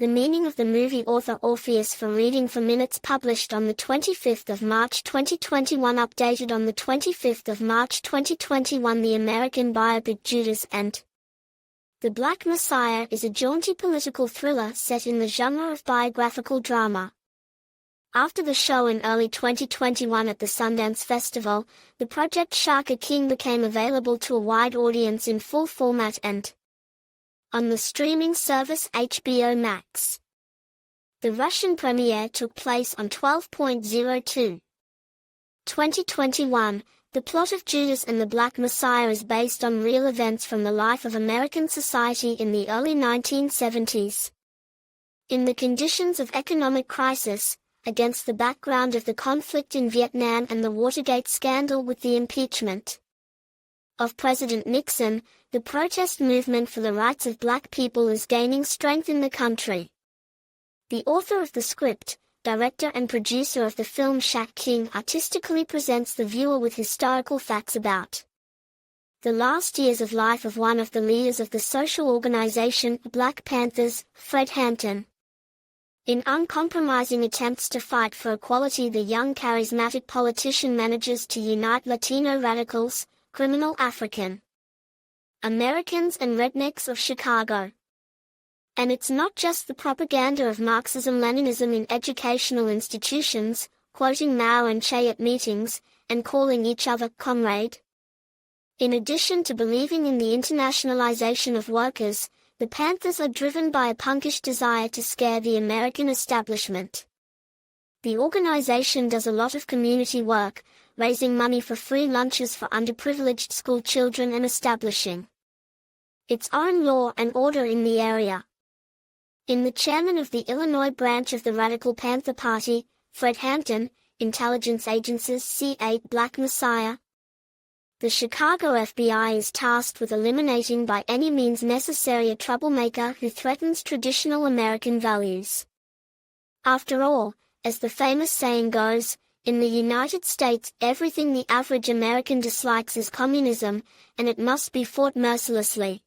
The meaning of the movie author Orpheus for Reading for Minutes published on the 25th of March 2021 updated on the 25th of March 2021 The American biopic Judas and The Black Messiah is a jaunty political thriller set in the genre of biographical drama. After the show in early 2021 at the Sundance Festival, the project Shaka King became available to a wide audience in full format and on the streaming service HBO Max. The Russian premiere took place on 12/02/2021. The plot of Judas and the Black Messiah is based on real events from the life of American society in the early 1970s. In the conditions of economic crisis, against the background of the conflict in Vietnam and the Watergate scandal with the impeachment of President Nixon, the protest movement for the rights of black people is gaining strength in the country. The author of the script, director and producer of the film Shaka King artistically presents the viewer with historical facts about the last years of life of one of the leaders of the social organization Black Panthers, Fred Hampton. In uncompromising attempts to fight for equality, the young charismatic politician manages to unite Latino radicals, criminal African Americans and rednecks of Chicago. And it's not just the propaganda of Marxism-Leninism in educational institutions, quoting Mao and Che at meetings, and calling each other comrade. In addition to believing in the internationalization of workers, the Panthers are driven by a punkish desire to scare the American establishment. The organization does a lot of community work, raising money for free lunches for underprivileged school children and establishing its own law and order in the area. In the chairman of the Illinois branch of the Radical Panther Party, Fred Hampton, intelligence agencies C8 Black Messiah. The Chicago FBI is tasked with eliminating by any means necessary a troublemaker who threatens traditional American values. After all, as the famous saying goes, in the United States everything the average American dislikes is communism, and it must be fought mercilessly.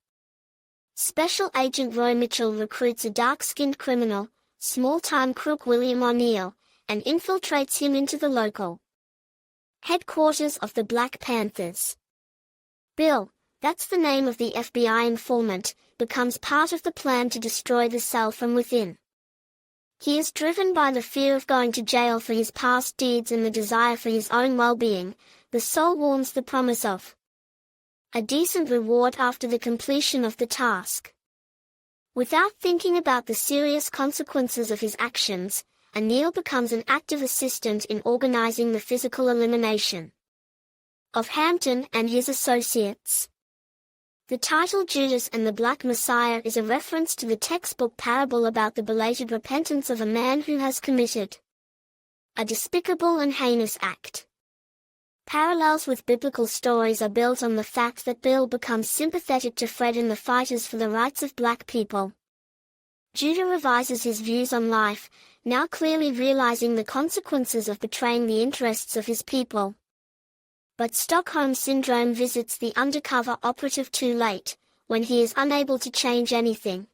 Special Agent Roy Mitchell recruits a dark-skinned criminal, small-time crook William O'Neill, and infiltrates him into the local headquarters of the Black Panthers. Bill, that's the name of the FBI informant, becomes part of the plan to destroy the cell from within. He is driven by the fear of going to jail for his past deeds and the desire for his own well-being. The soul warms the promise of a decent reward after the completion of the task. Without thinking about the serious consequences of his actions, O'Neill becomes an active assistant in organizing the physical elimination of Hampton and his associates. The title Judas and the Black Messiah is a reference to the textbook parable about the belated repentance of a man who has committed a despicable and heinous act. Parallels with biblical stories are built on the fact that Bill becomes sympathetic to Fred and the fighters for the rights of black people. Judah revises his views on life, now clearly realizing the consequences of betraying the interests of his people. But Stockholm Syndrome visits the undercover operative too late, when he is unable to change anything.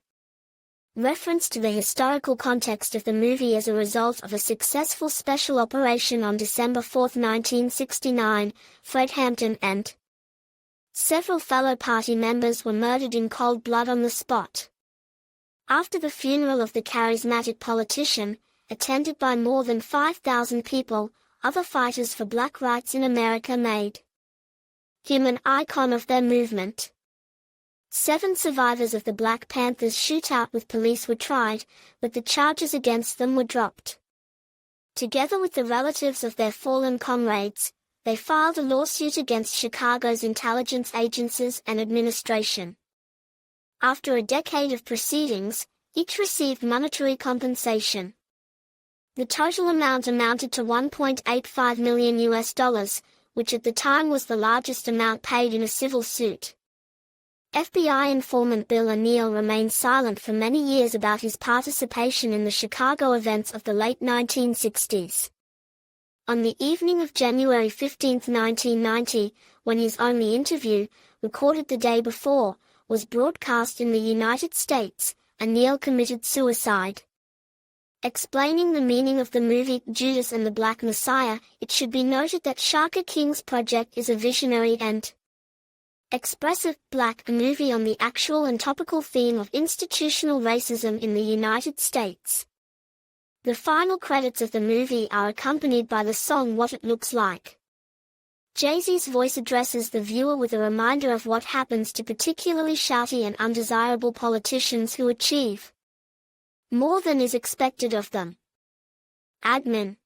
Reference to the historical context of the movie as a result of a successful special operation on December 4, 1969, Fred Hampton and several fellow party members were murdered in cold blood on the spot. After the funeral of the charismatic politician, attended by more than 5,000 people, other fighters for black rights in America made him an icon of their movement. 7 survivors of the Black Panthers shootout with police were tried, but the charges against them were dropped. Together with the relatives of their fallen comrades, they filed a lawsuit against Chicago's intelligence agencies and administration. After a decade of proceedings, each received monetary compensation. The total amount amounted to $1.85 million, which at the time was the largest amount paid in a civil suit. FBI informant Bill O'Neill remained silent for many years about his participation in the Chicago events of the late 1960s. On the evening of January 15, 1990, when his only interview, recorded the day before, was broadcast in the United States, and Neil committed suicide. Explaining the meaning of the movie Judas and the Black Messiah, it should be noted that Shaka King's project is a visionary and expressive black movie on the actual and topical theme of institutional racism in the United States. The final credits of the movie are accompanied by the song What It Looks Like. Jay-Z's voice addresses the viewer with a reminder of what happens to particularly shouty and undesirable politicians who achieve more than is expected of them. Admin